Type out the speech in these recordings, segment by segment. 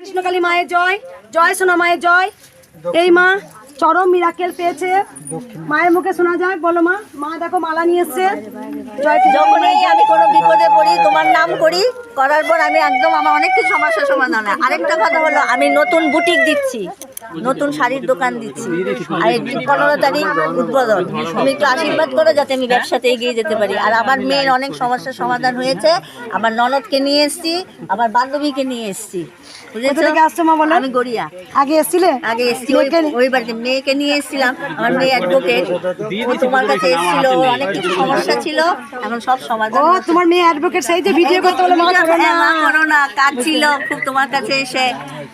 কৃষ্ণকালী মায়ের জয়, জয় সোনা মায়ের জয়। এই মা চরম মিরাকেল পেয়েছে, মায়ের মুখে শোনা যায়। বলো মা। মা দেখো মালা নিয়ে এসছে। যখনই আমি কোনো বিপদে পড়ি তোমার নাম করি, করার পর আমি একদম আমার অনেক কিছু সমস্যার সমাধান হয়। আরেকটা কথা হলো, আমি নতুন বুটিক দিচ্ছি, নতুন শাড়ির দোকান দিচ্ছি, আর 15 তারিখ উদ্বোধন। তুমি একটু আশীর্বাদ করো যাতে আমি ব্যবসাতে এগিয়ে যেতে পারি। আর আমার মেয়ের অনেক সমস্যার সমাধান হয়েছে, আমার ননদকে নিয়ে এসেছি, আমার বান্ধবীকে নিয়ে এসেছি। আমি গড়িয়া আগে এসেছিলে? আগে এসেছি, ওই বাড়িতে মেয়েকে নিয়ে এসেছিলাম। আমার মেয়ে অ্যাডভোকেট, ও তোমার কাছে এসেছিল, অনেক কিছু সমস্যা ছিল, এখন সব সমাধান। ও তোমার মেয়ে অ্যাডভোকেট, সেই যে ভিডিও করতে বলে মা করো না, কাজ ছিল খুব তোমার কাছে এসে।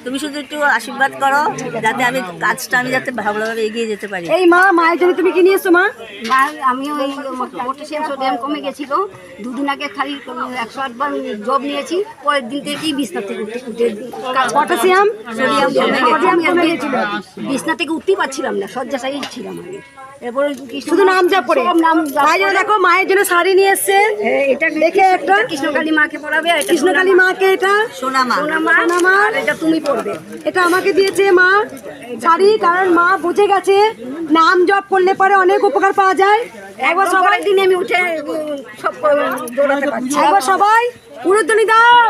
তুমি শুধু একটু আশীর্বাদ করো যাতে আমি কাজটা আমি যাতে ভালোভাবে এগিয়ে যেতে পারি। এই মা মায়ের জন্য তুমি কি নিয়ে এসছো মা? আমি ওই পটাশিয়াম সোডিয়াম কমে গেছিল, দুদিন আগে খালি 108 বার জব নিয়েছি, পরের দিন থেকেই বিছনা থেকে উঠে পটাশিয়াম সোডিয়াম কমে গেছিল, বিছনা থেকে উঠতেই পারছিলাম না, শয্যাশায়ী ছিলাম আমি। এরপরে শুধু নাম যা পড়ে মায়ের দেখো, মায়ের জন্য শাড়ি নিয়ে এসছে। এটা দেখে একটা কৃষ্ণকালী মাকে পড়াবে, কৃষ্ণকালী মাকে, এটা সোনা মা, সোনা মা, এটা তুমি পড়বে। এটা আমাকে দিয়েছে মা শাড়ি, কারণ মা বুঝে গেছে নাম জপ করলে পরে অনেক উপকার পাওয়া যায়। একবার সবার দিনে আমি উঠে সব দৌড়াতে পারছি। একবার সবাই উড়ুধ্বনি দাও।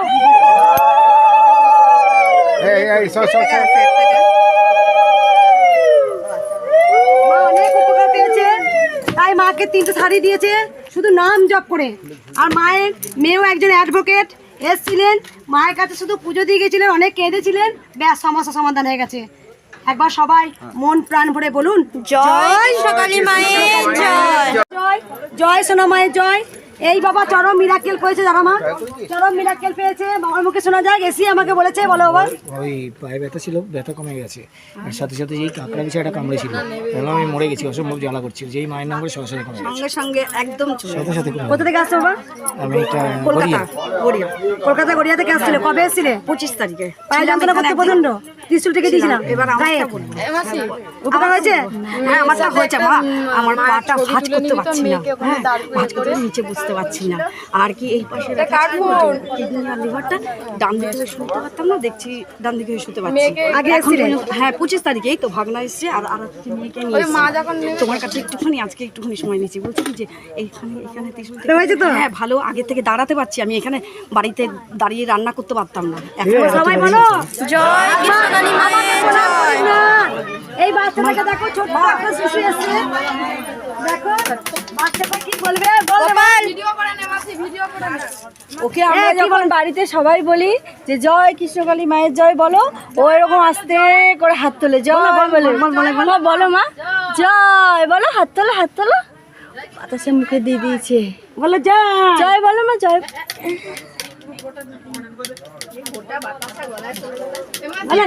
মা অনেক উপকার পেয়েছে, তাই মাকে 3টে শাড়ি দিয়েছে শুধু নাম জপ করে। আর মায়ের মেয়েও একজন অ্যাডভোকেট এসেছিলেন, মায়ের কাছে শুধু পুজো দিয়ে গেছিলেন, অনেক কেঁদেছিলেন, ব্যাস সমস্যা সমাধান হয়ে গেছে। একবার সবাই মন প্রাণ ভরে বলুন জয় কৃষ্ণকালী মায়ের জয়, জয় জয় সোনা মায়ের জয়। এই বাবা চরম মিরাকেল পেয়েছে, যারা মা চরম মিরাকেল পেয়েছে, বাবার মুখে শোনা যায়। এসি আমাকে বলেছে, বলো বাবা। ওই পায়ে ব্যথা ছিল, ব্যথা কমে গেছে, আর সাথে সাথে যেই কাঁকড়া বিছাটা কামড়েছিল, তাহলে আমি মরে গেছি, অসম্ভব জ্বালা করছিল, যেই মায়ের নাম করে সরাসরি কমে গেছে, সঙ্গে সঙ্গে একদম সাথে সাথে কমে কোথা থেকে আসছো বাবা? আমি এটা কলকাতা, গড়িয়া। কলকাতা গড়িয়া থেকে আসছিলে, কবে এসেছিলে? 25 তারিখে। পায়ে যন্ত্রণা করতে প্রচন্ড, ত্রিশুল থেকে দিয়েছিলাম। এবার গায়ে উপকার হয়েছে? হ্যাঁ আমারটা হয়েছে মা, আমার পাটা ভাঁজ করতে পারছি না, হ্যাঁ ভাঁজ করতে নিচে বুঝতে পারছি না। আর কি এই পাশে কিডনি আর লিভারটা ডান দিকে হয়ে শুতে পারতাম না, দেখছি ডান দিকে হয়ে শুতে পারছি। আগে এসেছিলে? হ্যাঁ 25 তারিখেই তো ভাগনা এসছে, আর মেয়েকে নিয়ে তোমার কাছে একটুখানি আজকে একটুখানি সময় নিয়েছি। বলছি কি যে এখানে ত্রিশুল থেকে হয়েছে তো? হ্যাঁ ভালো, আগে থেকে দাঁড়াতে পারছি, আমি এখানে বাড়িতে দাঁড়িয়ে রান্না করতে পারতাম না। সবাই বলো জয় কৃষ্ণকালী মায়ের জয়। এই বাচ্চাটাকে দেখো, ছোট একটা শিশু এসেছে, দেখো বাচ্চাটা কি বলবে, ওকে আমরা যখন বাড়িতে সবাই বলি যে জয় কৃষ্ণকালী মায়ের জয় বলো, ও এরকম আস্তে করে হাত তোলে, জয় বলে বলো মা জয় বলো, হাত তোলো হাত তোলো, বাতাসে মুখে দিয়ে দিয়েছে, বলো জয় জয় বলো মা জয়,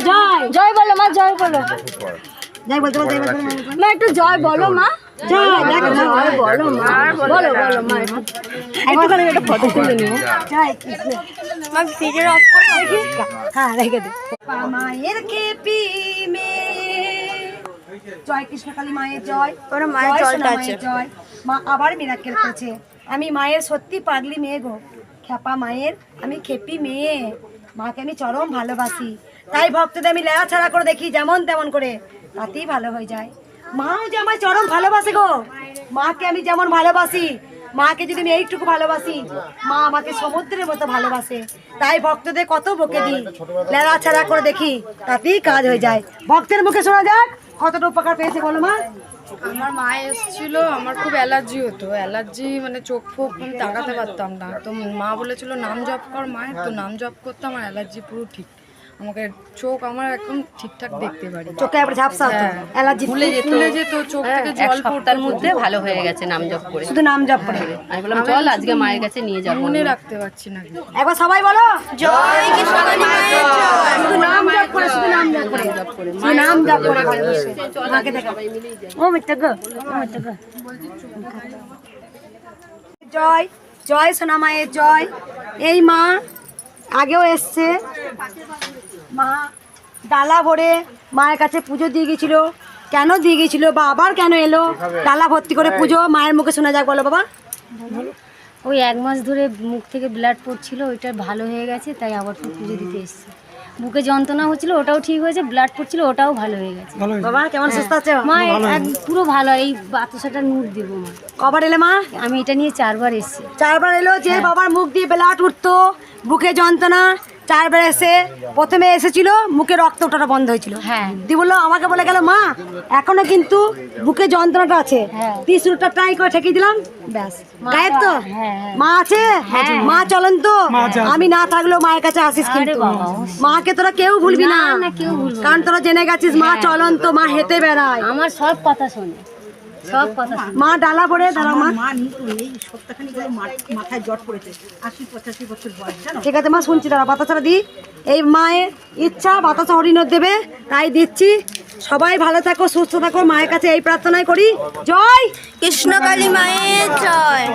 জয় জয় বলো মা জয় বলো, যাই বলতে বলতে মা একটু জয় বলো মা, জয় দেখো জয় বলো মা, বলো বলো মা, একটুখানি একটা ফটো তুলে নিও, জয় কৃষ্ণ। মা ভিডিও অফ করো, হ্যাঁ রেখে দে। মায়ের খেপি মেয়ে, জয় কৃষ্ণকালী মায়ের জয়, ওরা মায়ের জয় জলটা সোনা আছে। মায়ের জয়। মা আবার মিরাকেল করেছে। আমি মায়ের সত্যি পাগলি মেয়ে গো, খেপা মায়ের আমি খেপি মেয়ে, মাকে আমি চরম ভালোবাসি, তাই ভক্তদের আমি লেয়া ছাড়া করে দেখি যেমন তেমন করে, তাতেই ভালো হয়ে যায়। মাও যে আমার চরম ভালোবাসে গো, মাকে আমি যেমন ভালোবাসি, মাকে যদি আমি এইটুকু ভালোবাসি, মা আমাকে সমুদ্রের মতো ভালোবাসে, তাই ভক্তদের কত বকে দিই, লেলা ছাড়া করে দেখি, তাতেই কাজ হয়ে যায়। ভক্তের মুখে শোনা যাক কতটা উপকার পেয়েছে, বলো মা। আমার মা এসেছিল, আমার খুব অ্যালার্জি হতো, অ্যালার্জি মানে চোখ ফোক আমি তাকাতে পারতাম না, তো মা বলেছিল নাম জপ কর মায়ের, তো নাম জপ করতে আমার অ্যালার্জি পুরো ঠিক, আমাকে চোখ আমার একদম ঠিকঠাক দেখতে পারি, চোখে একবার ঝাপসা হতো, অ্যালার্জি ফুলে যেত, চোখ থেকে জল সপ্তাহের মধ্যে ভালো হয়ে গেছে নাম জপ করে। শুধু নাম জপ করে। আমি বললাম চল আজকে মায়ের কাছে নিয়ে যাবো। মনে রাখতে পারছি না। একবার সবাই বলো জয় কৃষ্ণকালী মায়ের জয়, শুধু নাম জপ করে, শুধু নাম জপ করে, শুধু নাম জপ করে ভালোবাসে। মাকে দেখা ও মিথ্যা গো, ও মিথ্যা গো। জয় জয় সোনা মায়ের জয়। এই মা আগেও এসছে, মা ডালা ভরে মায়ের কাছে পুজো দিয়ে গেছিল, কেন দিয়ে গেছিল বা আবার কেন এলো, ডালা ভর্তি করে পুজো, মায়ের মুখে শোনা যাক, বলো বাবা। ওই 1 মাস ধরে মুখ থেকে ব্লাড পড়ছিল, ওইটা ভালো হয়ে গেছে, তাই আবার পুজো দিতে এসেছি। বুকে যন্ত্রণা হচ্ছিল ওটাও ঠিক হয়েছে, ব্লাড পড়ছিল ওটাও ভালো হয়ে গেছে। ভালো হয়েছে। বাবা কেমন সুস্থ আছে? মা পুরো ভালো, এই বাতাসাটা নূর দেবো মা। কবার এলে মা? আমি এটা নিয়ে 4 বার এসেছি। 4 বার এলো। যে বাবার মুখ দিয়ে ব্লাড উঠতো, বুকে যন্ত্রণা, 4 বার এসে প্রথমে এসেছিল মুখে রক্ত ওঠাটা বন্ধ হয়েছিল। হ্যাঁ। দিয়ে বললো, আমাকে বলে গেল মা এখনো কিন্তু বুকে যন্ত্রণাটা আছে, 30 মিনিটটা ট্রাই করে ঠেকিয়ে দিলাম, ব্যাস গায়েব তো। মা আছে, মা চলেন তো, আমি না থাকলেও মায়ের কাছে আসিস কিন্তু। মাকে তোরা কেউ ভুলবি না, কেউ ভুলবো না। কারণ তোরা জেনে গেছিস মা চলন তো, মা হেঁটে বেড়ায়, আমার সব কথা শোনে, সব কথা শোনে। মা ডালা পড়ে দাঁড়াও মা। মাথায় জট পড়েছে, 80-85 বছর বয়স জানো। ঠিক আছে মা, শুনছি, দাঁড়া বাতাসাটা দিই। এই মায়ের ইচ্ছা বাতাসা হরিণর দেবে, তাই দিচ্ছি। সবাই ভালো থাকো, সুস্থ থাকো, মায়ের কাছে এই প্রার্থনাই করি। জয় কৃষ্ণকালী মায়ের জয়।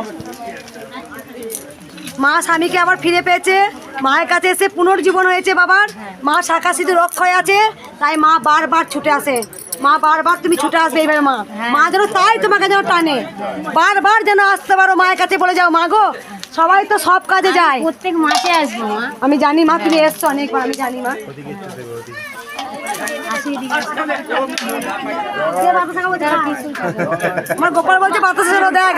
মা স্বামীকে আবার ফিরে পেয়েছে, মায়ের কাছে এসে পুনর্জীবন হয়েছে বাবার। মা শাখা সিঁদুর অক্ষয় আছে, তাই মা বারবার ছুটে আসে। মা বারবার তুমি ছুটে আসবে এইভাবে মা, মা যেন তাই তোমাকে যেন টানে, বারবার যেন আসতে পারো মায়ের কাছে। বলে যাও মা গো, সবাই তো সব কাজে যায়। প্রত্যেক মাসে আসবো মা। আমি জানি মা, তুমি এসছো অনেকবার, আমি জানি মা। আমার গোপাল বলছে বাতাসে দেখ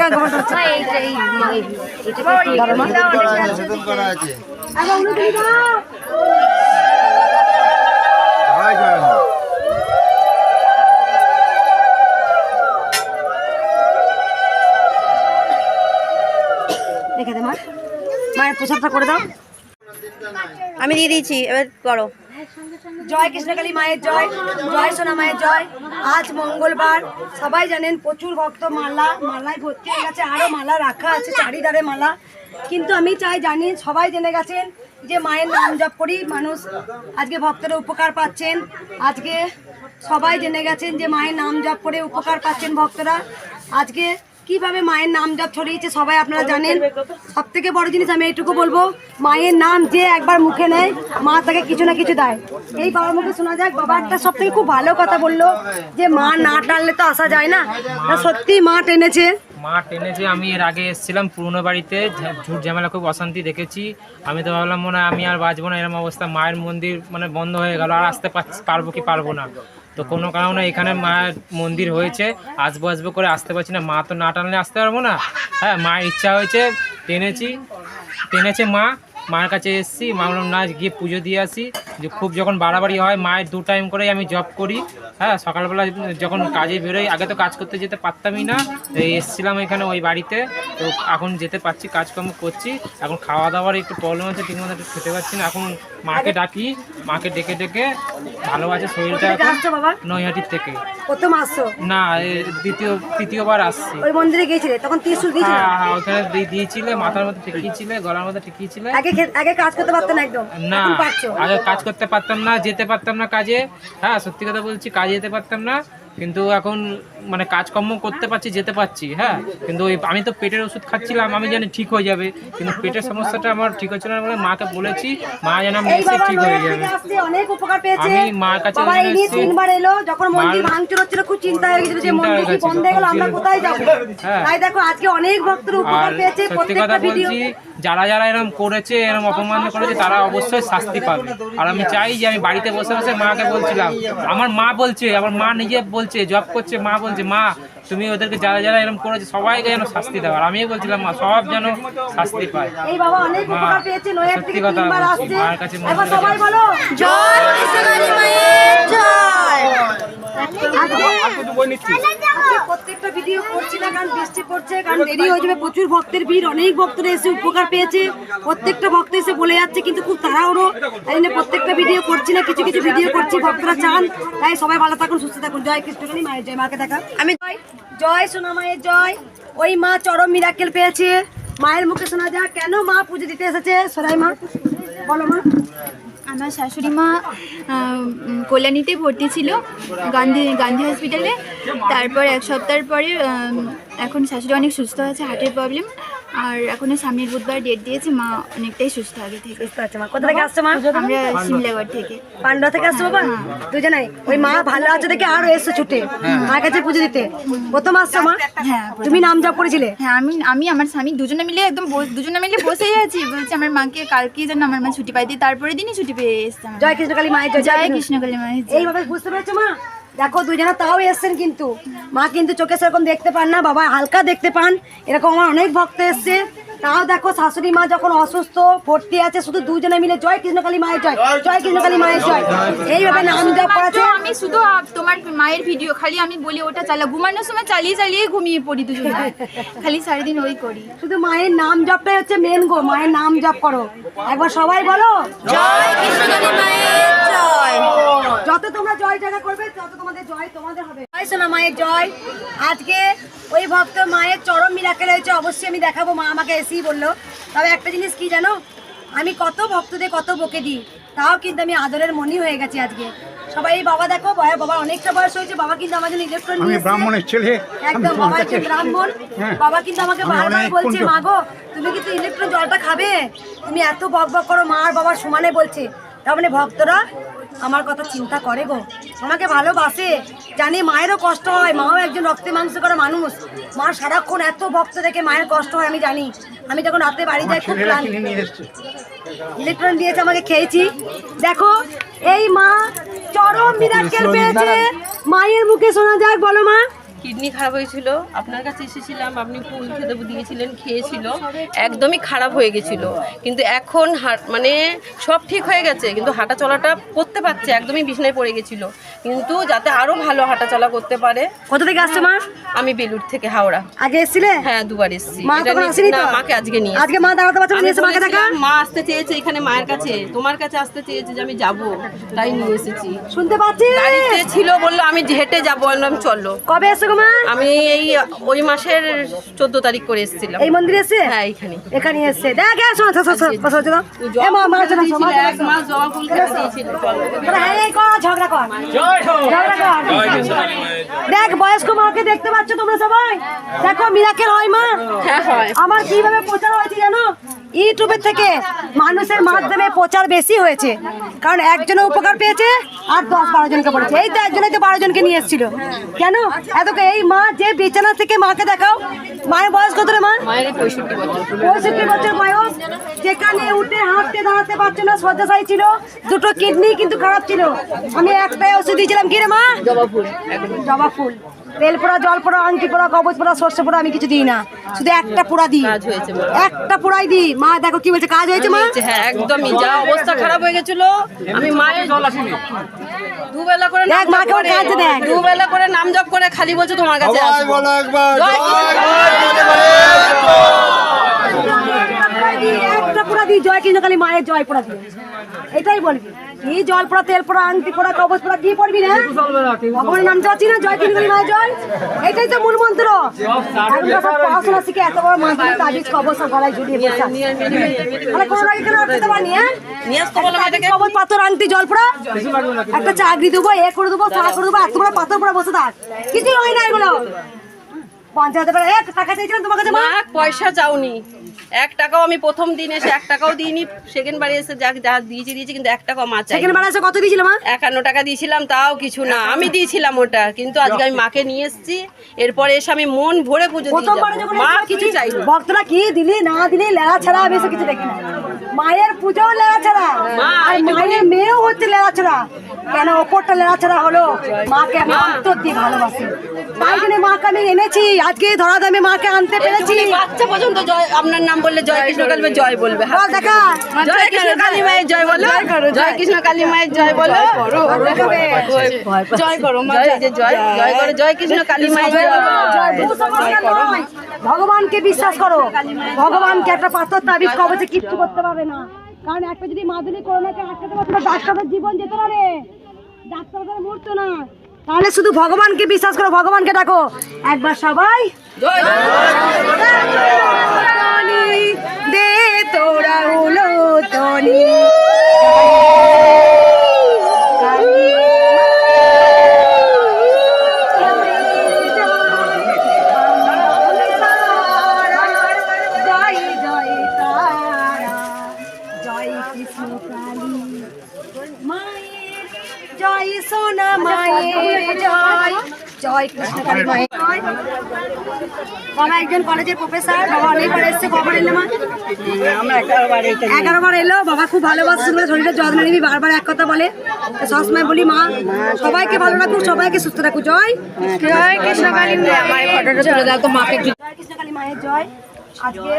দেখে দে মা, মায়ের প্রসাদটা করে দাও। আমি দিয়ে দিয়েছি, এবার করো। জয় কৃষ্ণকালী মায়ের জয়, জয় সোনা মায়ের জয়। আজ মঙ্গলবার, সবাই জানেন প্রচুর ভক্ত মালায় ভর্তি হয়ে গেছে, আরও মালা রাখা আছে চারিধারে মালা। কিন্তু আমি চাই জানি সবাই জেনে গেছেন যে মায়ের নাম জপ করি মানুষ আজকে ভক্তরা উপকার পাচ্ছেন। আজকে সবাই জেনে গেছেন যে মায়ের নাম জপ করে উপকার পাচ্ছেন ভক্তরা। আজকে কিভাবে মায়ের নাম জপ ছড়িয়েছে সবাই আপনারা জানেন। সব থেকে বড় জিনিস আমি এইটুকু বলবো, মায়ের নাম যে একবার মুখে নেয় মা তাকে কিছু না কিছু দেয়। এই বাবার মুখে শোনা যায়, বাবা একটা সব থেকে খুব ভালো কথা বললো যে মা না টানলে তো আসা যায় না। তা সত্যি মা টেনেছে। মা টেনেছে। আমি এর আগে এসেছিলাম পুরনো বাড়িতে, ঝুট ঝামেলা খুব অশান্তি দেখেছি। আমি তো ভাবলাম মনে হয় আমি আর বাঁচবো না, এরকম অবস্থা। মায়ের মন্দির মানে বন্ধ হয়ে গেল, আর আসতে পারবো কি পারবো না। তো কোনো কারণে এখানে মায়ের মন্দির হয়েছে, আসবো করে আসতে পারছি না। মা তো না টানলে আসতে পারবো না। হ্যাঁ, মায়ের ইচ্ছা হয়েছে, টেনেছে মা। মায়ের কাছে এসেছি, মা বললাম না গিয়ে পুজো দিয়ে আসি। যে খুব যখন বাড়াবাড়ি হয়, মায়ের 2 টাইম করেই আমি জব করি। হ্যাঁ, সকালবেলা যখন কাজে বেরোই, আগে তো কাজ করতে যেতে পারতামই না, এসেছিলাম এখানে ওই বাড়িতে। তো এখন যেতে পারছি, কাজকর্ম করছি। এখন খাওয়া দাওয়ার একটু প্রবলেম আছে, ঠিকমতো একটু খেতে পারছি না। এখন মাকে ডাকি, মাকে ডেকে ভালো আছে শরীরটা। নৈহাটির থেকে প্রথম আসছো না, তৃতীয়বার আসছি। ওই মন্দিরে গিয়েছিলে তখন ত্রিশূল দিয়েছিলে? হ্যাঁ, ওখানে দিয়েছিলে, মাথার মধ্যে ঠেকিয়েছিলে, গলার মধ্যে ঠেকিয়েছিলে। আগে কাজ করতে পারতেন একদম? না, এখন পারছো? আগে কাজ করতে পারতাম না, যেতে পারতাম না কাজে। হ্যাঁ, সত্যি কথা বলছি, কাজে যেতে পারতাম না। কিন্তু এখন মানে কাজকর্ম করতে পারছি, যেতে পারছি। হ্যাঁ, কিন্তু ওই আমি তো পেটের ওষুধ খাচ্ছিলাম, আমি জানি ঠিক হয়ে যাবে, কিন্তু পেটের সমস্যাটা আমার ঠিক হচ্ছে না বলে মাকে বলেছি, মা যেন আমি এসে ঠিক হয়ে যাবে। অনেক উপকার পেয়েছে। আমি মার কাছে বাবা এই নিয়ে 3 বার এলো। যখন মন্দির ভাঙচুর হচ্ছিল খুব চিন্তা হয়ে গেছিল যে মন্দির কি বন্ধ হয়ে গেল, আমরা কোথায় যাব। তাই দেখো আজকে অনেক ভক্তর উপকার পেয়েছে। সত্যি কথা বলছি, যারা এরকম করেছে, এরকম অপমান করেছে, তারা অবশ্যই শাস্তি পাবে। আর আমি চাই যে আমি বাড়িতে বসে বসে মাকে বলছিলাম, আমার মা বলছে, আমার মা নিজে বলছে, জব করছে, মা বলছে মা তুমি ওদেরকে যারা এরকম করেছে সবাইকে যেন শাস্তি দাও। আর আমিও বলছিলাম মা সব যেন শাস্তি পায়। এই বাবা অনেক উপকার পেয়েছে, নয়ার থেকে 3 বার আসছে। মার কাছে এবার সবাই বলো জয় কৃষ্ণকালী মায়ের জয়। প্রত্যেকটা ভিডিও করছি না কারণ বৃষ্টি পড়ছে, কারণ দেরি হয়ে যাবে, প্রচুর ভক্তের ভিড়, অনেক ভক্তরা এসে উপকার পেয়েছে। প্রত্যেকটা ভক্ত এসে বলে যাচ্ছে, কিন্তু খুব তাড়াহুড়ো, তাই জন্য প্রত্যেকটা ভিডিও করছি না, কিছু কিছু ভিডিও করছি। ভক্তরা চান, তাই সবাই ভালো থাকুন, সুস্থ থাকুন। জয় কৃষ্ণকালী মায়ের জয়। মাকে দেখা আমি জয় সোনা মায়ের জয়। ওই মা চরম মিরাকেল পেয়েছে। মায়ের মুখে শোনা যায় কেন মা পুজো দিতে এসেছে। সোনাই মা বলো মা। আমার শাশুড়ি মা কল্যাণীতে ভর্তি ছিল, গান্ধী হসপিটালে। তারপর 1 সপ্তাহের পরে এখন শাশুড়ি অনেক সুস্থ আছে, হার্টের প্রবলেম। আর এখনো সামনের বুধবার ডেট দিয়েছে, মা অনেকটাই সুস্থ আগে থেকে। বুঝতে পারছো মা? কোথা থেকে আসছো মা? আমরা সিমলাগড় থেকে। পান্ডা থেকে আসছো বাবা? দুজনাই? ওই মা ভালো আছে দেখে আরো এসছো ছুটে মার কাছে পুজো দিতে। প্রথম আসছো মা? হ্যাঁ তুমি নাম জপ করেছিলে? হ্যাঁ, আমি আমার স্বামী দুজনে মিলে বসেই আছি, বলছি আমার মাকে কালকে যেন আমার মা ছুটি পাই দিই, তারপরে দিনই ছুটি পেয়ে এসছে আমার মা। জয় কৃষ্ণকালী মায়ের জয়। জয় কৃষ্ণকালী মায়ের জয়। এইভাবে বুঝতে পেরেছো মা? দেখো দুজনে তাও এসছেন, কিন্তু মা কিন্তু চোখে সেরকম দেখতে পান না, বাবা হালকা দেখতে পান। এরকম আমার অনেক ভক্ত এসছে, তাও দেখো শাশুড়ি মা যখন অসুস্থ ভর্তি আছে, শুধু দুজনে মিলে জয় কৃষ্ণকালী মায়ের জয়, জয় কৃষ্ণকালী মায়ের জয় এইভাবে নাম জপ করেছে। আমি শুধু তোমার মায়ের ভিডিও খালি আমি বলি ওটা চালা, ঘুমানোর সময় চালিয়ে ঘুমিয়ে পড়ি দুজনে, খালি সারাদিন ওই করি। শুধু মায়ের নাম জপটাই হচ্ছে মেন গো, মায়ের নাম জপ করো। একবার সবাই বলো জয় কৃষ্ণকালী মায়ের জয়। যত তোমরা জয় জায়গা করবে তত তোমাদের জয় তোমাদের হবে। জয় সোনা মায়ের জয়। আজকে ওই ভক্ত মায়ের চরম মিরাকেল হয়েছে, অবশ্যই আমি দেখাবো, মা আমাকে এসেই বললো। তবে একটা জিনিস কি জানো, আমি কত ভক্তদের কত বকে দিই, তাও কিন্তু আমি আদরের মনি হয়ে গেছি আজকে। সবাই বাবা দেখো, বাবা অনেকটা বয়স হয়েছে, বাবা কিন্তু আমার জন্য ইলেকট্রন নিয়ে এসেছে। ব্রাহ্মণের ছেলে, একদম বাবা একজন ব্রাহ্মণ। বাবা কিন্তু আমাকে বারবার বলছে, মা গো তুমি কিন্তু ইলেকট্রন জলটা খাবে, তুমি এত বক বক করো, মা আর বাবার সমানে বলছে। তার মানে ভক্তরা আমার কথা চিন্তা করে গো, আমাকে ভালোবাসে, জানি মায়েরও কষ্ট হয়, মাও একজন রক্তে মাংস করা মানুষ, মা সারাক্ষণ এত ভক্ত দেখে মায়ের কষ্ট হয় আমি জানি। আমি যখন রাতে বাড়ি যাই খুব ইলেকট্রন দিয়েছে আমাকে, খেয়েছি। দেখো এই মা চরম মিরাকেল পেয়েছে, মায়ের মুখে শোনা যাক, বলো মা। কিডনি খারাপ হয়েছিল, আপনার কাছে এসেছিলাম, আপনি ফুল খেতে দিয়েছিলেন, খেয়েছিল, একদমই খারাপ হয়ে গেছিল, কিন্তু এখন মানে সব ঠিক হয়ে গেছে, কিন্তু হাঁটা চলাটা করতে পারছে, একদমই বিছানায় পড়ে গেছিল, কিন্তু যাতে আরো ভালো হাঁটা চলা করতে পারে। কোথা থেকে আসছো মা? আমি বেলুড় থেকে, হাওড়া। আগে এসেছিলে? হ্যাঁ, দুবার এসেছি। মা তখন আসেনি তো? মাকে আজকে নিয়ে আজকে মা দাঁড়াতে পারছো না, নিয়ে এসে মাকে দেখা। মা আসতে চেয়েছে এখানে মায়ের কাছে, তোমার কাছে আসতে চেয়েছে যে আমি যাব, তাই নিয়ে এসেছি। শুনতে পাচ্ছি গাড়িতে ছিল, বললো আমি হেঁটে যাবো, আমি চললো। কবে এসছো গো মা? আমি ওই মাসের 14 তারিখ করে এসেছিলাম। এই মন্দিরে এসে? হ্যাঁ, এখানে এসে দেখ শোনো এক মাস জবা ফুল খেতে দিয়েছিল। ঝগড়া কর। দেখ বয়স্ক মাকে দেখতে পাচ্ছ তোমরা সবাই, দেখো মিরাকেল হয় মা। হ্যাঁ হয়। আমার কিভাবে প্রচার হয়েছে জানো? ইউটিউবের থেকে মানুষের মাধ্যমে প্রচার বেশি হয়েছে, কারণ একজনের উপকার পেয়েছে আর 10-12 জনকে পড়েছে। এই তো একজনে তো 12 জনকে নিয়ে এসেছিল। কেন এত? এই মা যে বিছানা থেকে মাকে দেখাও, মায়ের বয়স কত রে মা? মায়ের 65 বছর। 65 বছর বয়স, যেখানে উঠে হাঁটতে দাঁড়াতে পারছে না, শয্যাশায়ী ছিল, দুটো কিডনি কিন্তু খারাপ ছিল। আমি একটাই ওষুধ দিয়েছিলাম, কি রে মা? জবা ফুল। জবা ফুল, তেল পোড়া, জল পোড়া, আংটি পোড়া, কবচ পোড়া, সর্ষে পোড়া আমি কিছু দিই না, শুধু একটা পোড়া দিই। কাজ হয়েছে মা। একটা পোড়াই দিই। মা দেখো কি বলছে, কাজ হয়েছে মা? হ্যাঁ, একদমই যা অবস্থা খারাপ হয়ে গেছিল, আমি মায়ের দুবেলা করে দেখ মাকে ওর কাজ দেখ, দুবেলা করে নাম জপ করে খালি বলছে তোমার কাছে আসবো। একটা পোড়া দিই, জয় কৃষ্ণকালী মায়ের জয় পোড়া দিই, এটাই বলবি। এই জল পোড়া, তেল পোড়া, আংটি পোড়া, কবচ পোড়া কি পড়বি না? ভগবানের নাম চাচ্ছি না, জয় কৃষ্ণকালী মায়ের জয়, এটাই তো মূল মন্ত্র। আমরা সব পড়াশোনা শিখে এত বড় মাধ্যমে তাবিজ কবচ সব গলায় ঝুলিয়ে বসে আছি। মানে কোনো লাগে কেন রাখতে পারনি? কবচ, পাথর, আংটি, জল পোড়া, একটা চাকরি দেবো, এ করে দেবো, চা করে দেবো, এত বড় পাথর পোড়া বসে থাক, কিছুই হয় না এগুলো। 50,000 টাকা টাকা চাইছিলাম তোমার কাছে মা, পয়সা চাওনি, 1 টাকাও আমি প্রথম দিন এসে 1 টাকাও দিইনি, সেকেন্ড বারে এসে যা দিয়েছি কিন্তু 1 টাকাও মা চাই। সেকেন্ড বার এসে কত দিয়েছিলাম মা? 51 টাকা দিয়েছিলাম, তাও কিছু না, আমি দিয়েছিলাম ওটা, কিন্তু আজকে আমি মাকে নিয়ে এসেছি, এরপরে এসে আমি মন ভরে পুজো দিয়ে প্রথমবারে যখন মা কিছু চাই না। ভক্তরা কি দিলি না দিলি লেলা ছাড়া আমি এসে কিছু দেখি না। মায়ের পুজোও লেলা ছাড়া, আর মায়ের মেয়েও হচ্ছে লেলা ছাড়া। কেন ওপরটা লেলা ছাড়া হলো? মাকে আমি অন্তর দিয়ে ভালোবাসি, তাই জন্য মাকে আমি এনেছি। আজকে ধরা দামে মাকে আনতে পেরেছি। বাচ্চা পর্যন্ত জয়, আপনার নাম বললে জয় কৃষ্ণকালী মায়ের জয় বলবে। বল দেখা, জয় কৃষ্ণকালী মায়ের জয় বলো, জয় কৃষ্ণকালী মায়ের জয় বলো, জয় করো মা, জয় করো, জয় কৃষ্ণকালী মায়ের জয়। ভগবানকে বিশ্বাস করো, ভগবানকে একটা পাথর তাবিজ কবচে কিচ্ছু করতে পারবে না। কারণ একটা যদি মাদুলি করোনাকে আটকাতে পারতো, ডাক্তারের জীবন যেত না রে, ডাক্তারদের মরতো না। তাহলে শুধু ভগবানকে বিশ্বাস করো, ভগবানকে ডাকো একবার সবাই। দে তোরা হলো তনি জয় জয় সোনা মায়ের জয়, জয় কৃষ্ণকালী মায়ের জয়। বাবা একজন কলেজের প্রফেসর, বাবা অনেকবার এসছে, কবার এলো মা? 11 বার এলো। বাবা খুব ভালোবাসে, শরীরের যত্ন নিবি, বারবার এক কথা বলে। তো সবসময় বলি মা সবাইকে ভালো রাখুক, সবাইকে সুস্থ রাখুক। জয় জয় কৃষ্ণকালী মায়ের ফটোটা তুলে দাও তো মাকে। জয় কৃষ্ণকালী মায়ের জয়। আজকে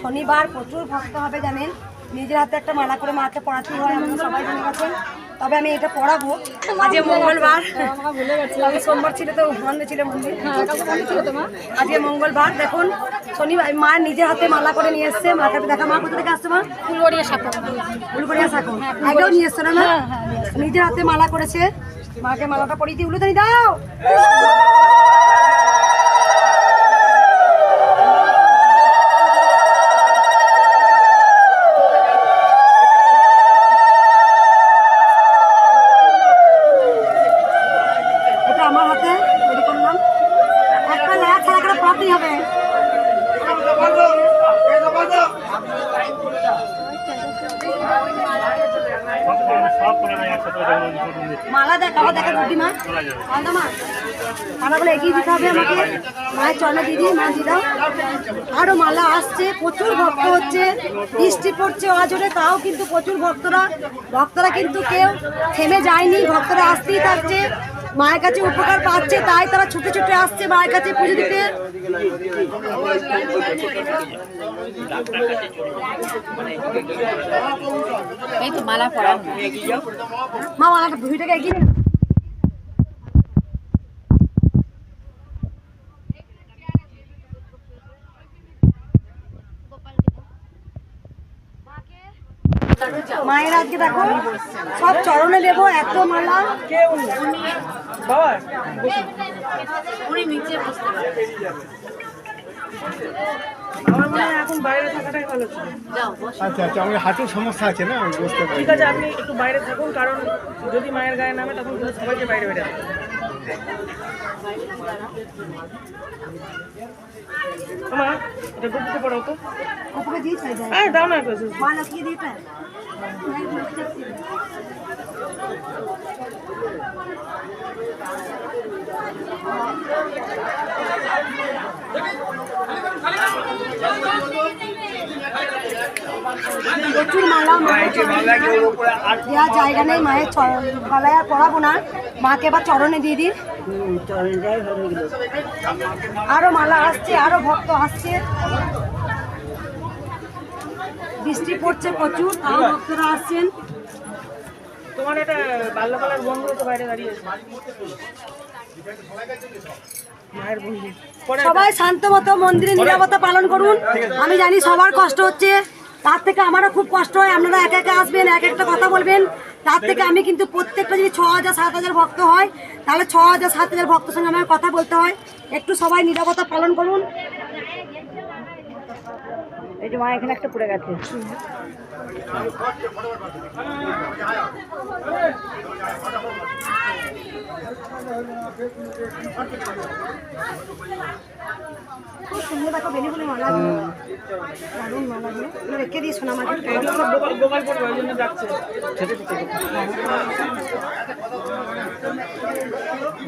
শনিবার, প্রচুর ভক্ত হবে জানেন, নিজের হাতে একটা মালা করে মাকে পড়াতেই হয়, আমাদের সবাই জেনে গেছেন। তবে আমি এটা পড়াবো। আজকে মঙ্গলবার, তবে সোমবার ছিল তো বন্ধ ছিল মন্দির, আজকে মঙ্গলবার। দেখুন শনিবার মায়ের নিজের হাতে মালা করে নিয়ে এসছে। মাকে দেখা, মা কোথা থেকে আসছে মা? ফুলগড়িয়া সাঁকো। আগেও নিয়ে এসছে না মা? নিজের হাতে মালা করেছে, মাকে মালাটা পরিয়ে দিয়ে উলুদানি দাও। আমার হাতে তৈরি করলাম, একটা লেয়া ছাড়া করে পড়াতেই হবে। মালা দেখ, আবার দেখা বুদ্ধি মা, আলাদা মা, মালাগুলো এগিয়ে দিতে হবে আমাকে। মায়ের চরণে দিদি, মা দিদাও। আরো মালা আসছে, প্রচুর ভক্ত হচ্ছে, বৃষ্টি পড়ছে অজরে, তাও কিন্তু প্রচুর ভক্তরা কিন্তু কেউ থেমে যায়নি, ভক্তরা আসতেই থাকছে, মায়ের কাছে উপকার পাচ্ছে, তাই তারা ছুটে ছুটে আসছে মায়ের কাছে পুজো দিতে। এই তো মালা পড়া, মা মালাটা ভুঁড়িটাকে এগিয়ে নে। মায়ের আজকে দেখো সব চরণে দেবো, এত মালা। এখন বাইরে থাকাটাই ভালো ছিল। আচ্ছা আচ্ছা, আমার হাঁটুর সমস্যা আছে না, আমি বুঝতে পারি। ঠিক আছে, আপনি একটু বাইরে থাকুন, কারণ যদি মায়ের গায়ে নামে তখন কিন্তু সবাইকে বাইরে বেরোতে হবে। মা এটা গুপিতে পড়াও তো। ওপরে দিয়ে চলে যায়, এই দাও না একটু। মা লক্ষ্মী দিতে। প্রচুর মালা, দেওয়ার জায়গা নেই, মায়ের গলায় আর পড়াবো না, মাকে এবার চরণে দিয়ে দিই। আরো মালা আসছে, আরো ভক্ত আসছে, বৃষ্টি পড়ছে প্রচুর, তাও ভক্তরা আসছেন। তোমার এটা বাল্যকালের বন্ধু তো বাইরে দাঁড়িয়ে আছে, মায়ের বন্ধু। সবাই শান্ত মতো মন্দিরে নিরাপত্তা পালন করুন। আমি জানি সবার কষ্ট হচ্ছে, তার থেকে আমারও খুব কষ্ট হয়। আপনারা একা একা আসবেন, এক একটা কথা বলবেন, তার থেকে আমি কিন্তু প্রত্যেকটা যদি 6000-7000 ভক্ত হয়, তাহলে 6000-7000 ভক্তের সঙ্গে আমার কথা বলতে হয়। একটু সবাই নিরাপত্তা পালন করুন। এই যে মা এখানে একটা পড়ে গেছে। খুব সুন্দর দেখো বেনিগুলো মালাগুলো, দারুণ মালাগুলো, রেখে দিয়ে শোনা মাকে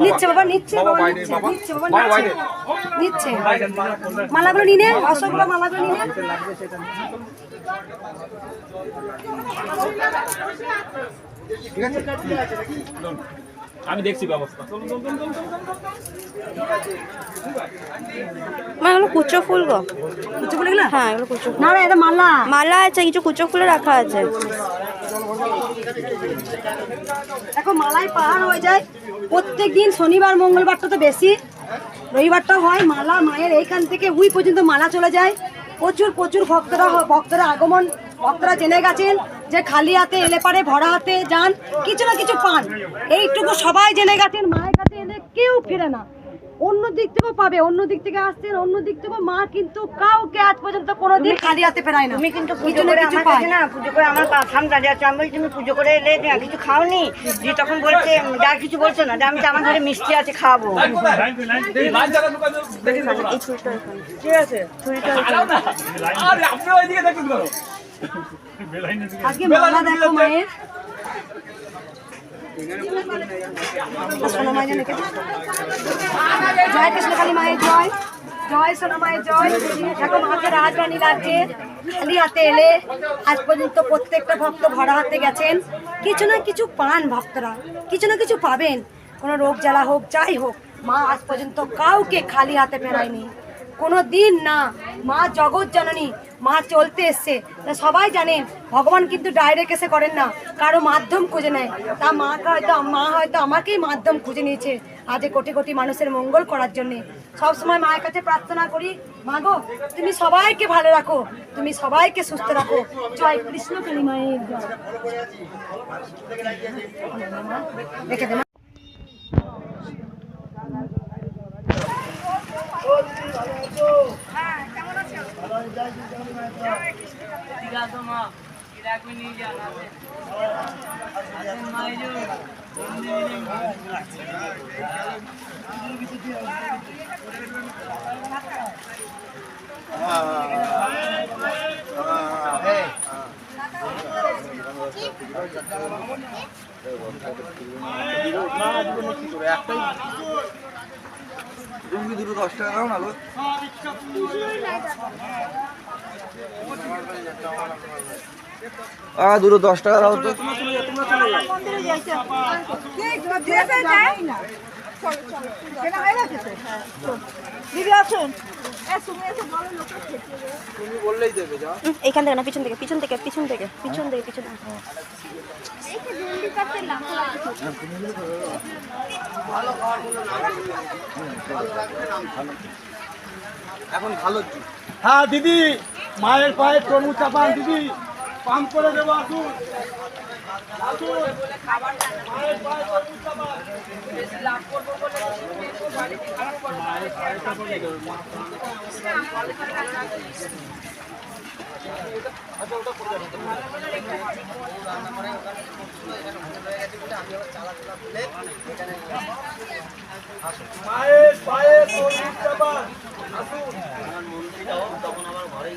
নিচ্ছে বাবা, নিচ্ছে বাবা, নিচ্ছে বাবা, নিচ্ছে মালাগুলো নিনে, অশোকগুলো মালাগুলো নিনে। ঠিক আছে, আমি দেখছি ব্যবস্থা। মা এগুলো কুচো ফুল গো, কুচো ফুল এগুলো? হ্যাঁ এগুলো কুচো ফুল। না না, এটা মালা। মালা আছে, কিছু কুচো ফুলে রাখা আছে। দেখো মালায় পাহাড় হয়ে যায় প্রত্যেক দিন, শনিবার মঙ্গলবারটা তো বেশি, রবিবারটা হয়। মালা মায়ের এইখান থেকে ওই পর্যন্ত মালা চলে যায়। প্রচুর প্রচুর ভক্তরা আগমন, ভক্তরা জেনে গেছেন যে খালি হাতে এলে পারে ভরা হাতে যান, কিছু না কিছু পান, এইটুকু সবাই জেনে গেছেন। মায়ের কাছে এলে কেউ ফিরে না, অন্য দিক থেকেও পাবে, অন্য দিক থেকে আসছেন, অন্য দিক থেকে। মা কিন্তু কাউকে আজ পর্যন্ত কোনোদিন খালি হাতে ফেরায় না। তুমি কিন্তু কিছু পুজো না করে কিছু আমার পায়। কাছে না, পুজো করে আমার সামনে দাঁড়িয়ে আছে। আমি বলছি তুমি পুজো করে এলে কিছু খাওনি, যে তখন বলছে যা কিছু বলছো না, যে আমি আমার ঘরে মিষ্টি আছে খাওয়াবো। ঠিক আছে, আজকে মালা দেখো মায়ের, সোনামায় লিখে দাও। জয় কৃষ্ণকালী মায়ের জয়, জয় সোনামায়ের জয়। দেখো মাকে রাজরানী লাগছে, খালি হাতে এলে আজ পর্যন্ত প্রত্যেকটা ভক্ত ভরা হাতে গেছেন, কিছু না কিছু পান ভক্তরা, কিছু না কিছু পাবেন। কোনো রোগ জ্বালা হোক যাই হোক, মা আজ পর্যন্ত কাউকে খালি হাতে ফেরায়নি, কোনো দিন না। মা জগৎ জননী, মা চলতে এসছে। তা সবাই জানেন ভগবান কিন্তু ডাইরেক্ট এসে করেন না, কারো মাধ্যম খুঁজে নেয়। তা মা হয়তো আমাকেই মাধ্যম খুঁজে নিয়েছে আজ কোটি কোটি মানুষের মঙ্গল করার জন্যে। সবসময় মায়ের কাছে প্রার্থনা করি, মা গো তুমি সবাইকে ভালো রাখো, তুমি সবাইকে সুস্থ রাখো। জয় কৃষ্ণকালী মায়ের জয়। রেখে দে মা। দুটো 10 টাকা দাও না গো। দুটো 10 টাকা দাও তো। তুমি বললেই দেবে। যাও এইখান থেকে না, পিছন থেকে পিছন থেকে পিছন থেকে পিছন থেকে পিছন থেকে। এখন ভালো। হ্যাঁ দিদি, মায়ের পায়ে তরমুজ চাপান দিদি, পান করে দেবো। আসুন মায়ের পায়ে তরমুজ চাপান। মায়ের পায়ে তরমুজ চাপান। আসুন তখন আমার ঘরেই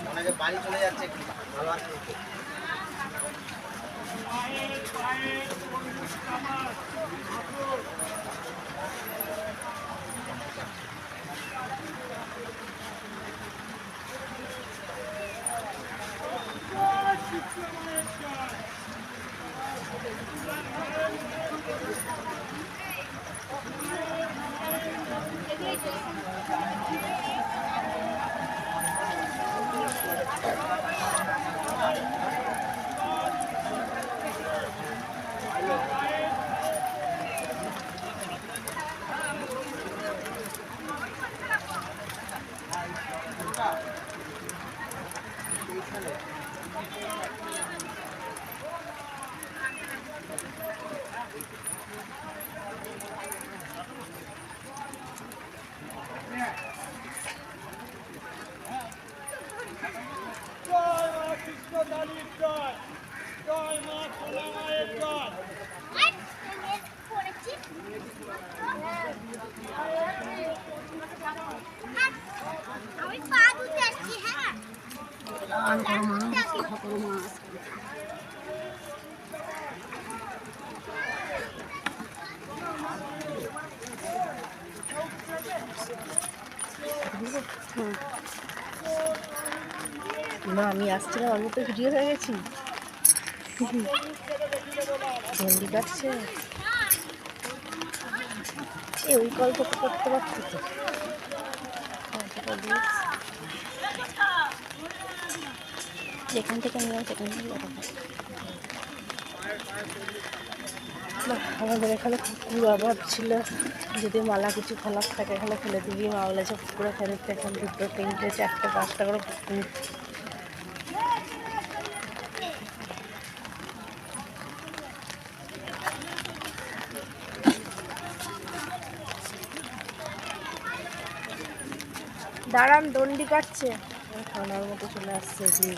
অনেকে বাড়ি চলে যাচ্ছে, ভালো আছে। না আমি আসছি না, আমি তো ভিডিও হয়ে গেছি। ভেন্ডি কাটছে, ওই গল্প করতে পারছি তো। যেখান থেকে নিয়ে সেখান থেকে আমাদের এখানে কুকুর অভাব ছিল, যদি মালা কিছু ফেলার থাকে এখানে ফেলে দিবি। মা বলেছে পুকুরে ফেরত, এখন 2, 3, 4, 5টা করে কুকুর। দাঁড়ান, দণ্ডি কাটছে, খাওয়ানোর মতো চলে আসছে যে।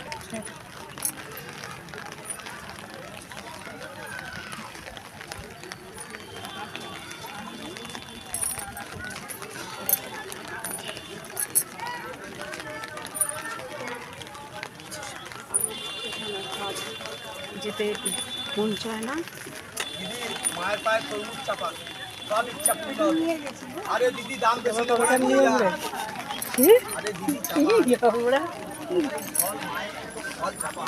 যেতে মন চায় না। মায়ের পায়ে তরমুজ চাপা সব ইচ্ছা পূর্ণ হবে। আরে দিদি দাম বেশি নিয়ে যাবে। আরে দিদি চাপা।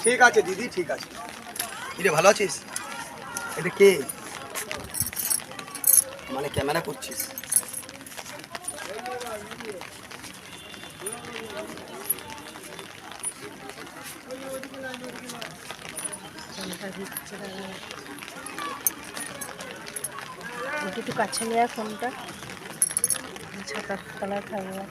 ঠিক আছে দিদি, ঠিক আছে। কিরে ভালো আছিস? এটা কে? মানে ক্যামেরা করছিস? একটু কাছে নেওয়া ফোনটা, ছাতার তলায় থাকবে।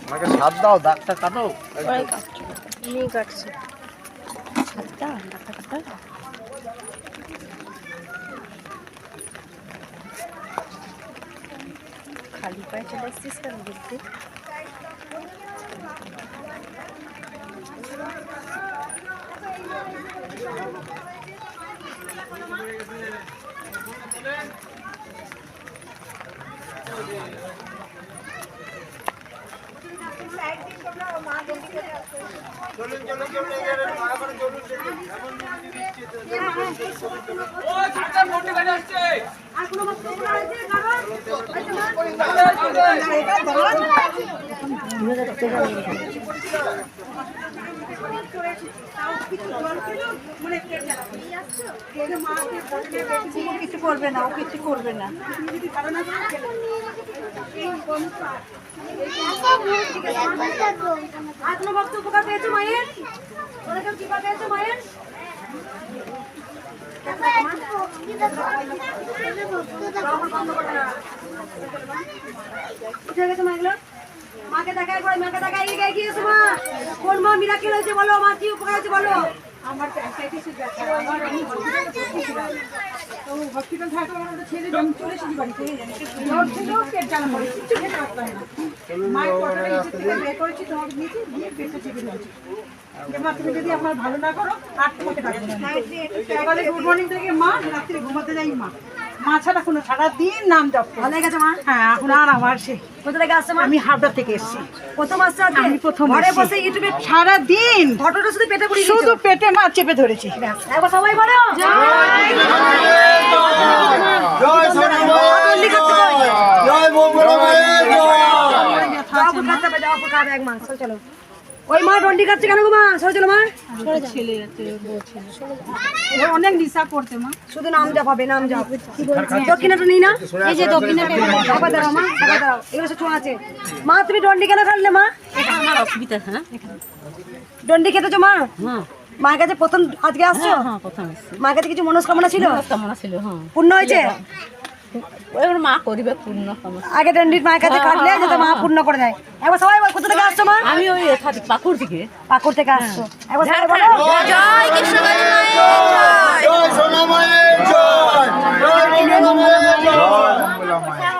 আমাকে সাথ দাও, দাগটা কাটো। নিয়ে কাটছে হাতটা, ডাক্তার কাটা। খালি পায়ে চলে আসছিস কেন দেখতে? কিছু করবে না, ও কিছু করবে না। এখনো ভক্ত উপকার পেয়েছো মায়ের? তোরা কেউ কৃপা পেয়েছো মায়ের? মাকে দেখা একবার, মাকে দেখা এগিয়ে গিয়েছো মা। কোন মা মিরাকেল হয়েছে বলো, মা কি উপকার হয়েছে বলো। আমার হসপিটাল থাকা আমাদের ছেলে জমি চলে এসেছি বাড়িতে, জ্বর ছিল, পেট জ্বালা করে কিছু খেতে পারতাম না। মায়ের কথাটা ইচ্ছে থেকে বের করেছি, তোমাকে দিয়েছি, দিয়ে পেটটা চেপে ধরেছি। মা তুমি যদি আমার ভালো না করো আর তোমাকে ডাকবো না। সকালে গুড মর্নিং থেকে মা, রাত্রে ঘুমাতে যাই মা। মা ছাড়া কোনো সারা দিন নাম জপ করি। ভালো গেছে মা? হ্যাঁ, এখন আর আমার সে। কোথা থেকে আসছে মা? আমি হাবড়া থেকে এসেছি। প্রথম আসছে আজকে? আমি প্রথম। ঘরে বসে ইউটিউবে সারা দিন ফটোটা শুধু পেটে পুরি, শুধু পেটে মা চেপে ধরেছি। একবার সবাই বলো জয় জয় সোনা মা, জয় মঙ্গলা মায়ের জয়। চলো ওই মা ডন্ডি কাটছে কেন গো মা? সরে চলো মা। ছেলে অনেক নিশা করতে মা, শুধু নাম জপ হবে, নাম জপ। দক্ষিণাটা নেই না? এই যে দক্ষিণাটা একবার দাঁড়াও মা, একবার দাঁড়াও, এগুলো সব ছোঁয়া আছে। মা তুমি ডন্ডি কেন কাটলে মা? এটা আমার অসুবিধা। হ্যাঁ, ডন্ডি খেতেছো মা? মায়ের কাছে প্রথম আজকে আসছো? হ্যাঁ, প্রথম এসেছি। মায়ের কাছে কিছু মনস্কামনা ছিল? মনস্কামনা ছিল, হ্যাঁ। পূর্ণ হয়েছে? এবার মা করিবে পূর্ণ সমস্যা। আগে ডন্ডি মায়ের কাছে কাটলে যাতে মা পূর্ণ করে দেয়। একবার সবাই বল, কোথা থেকে আসছো মা? আমি ওই পাকুড় থেকে। পাকুড় থেকে আসছো। একবার সবাই বলো জয় কৃষ্ণকালী মায়ের জয়, জয় সোনা মায়ের জয়, জয় মঙ্গলা মায়ের জয়।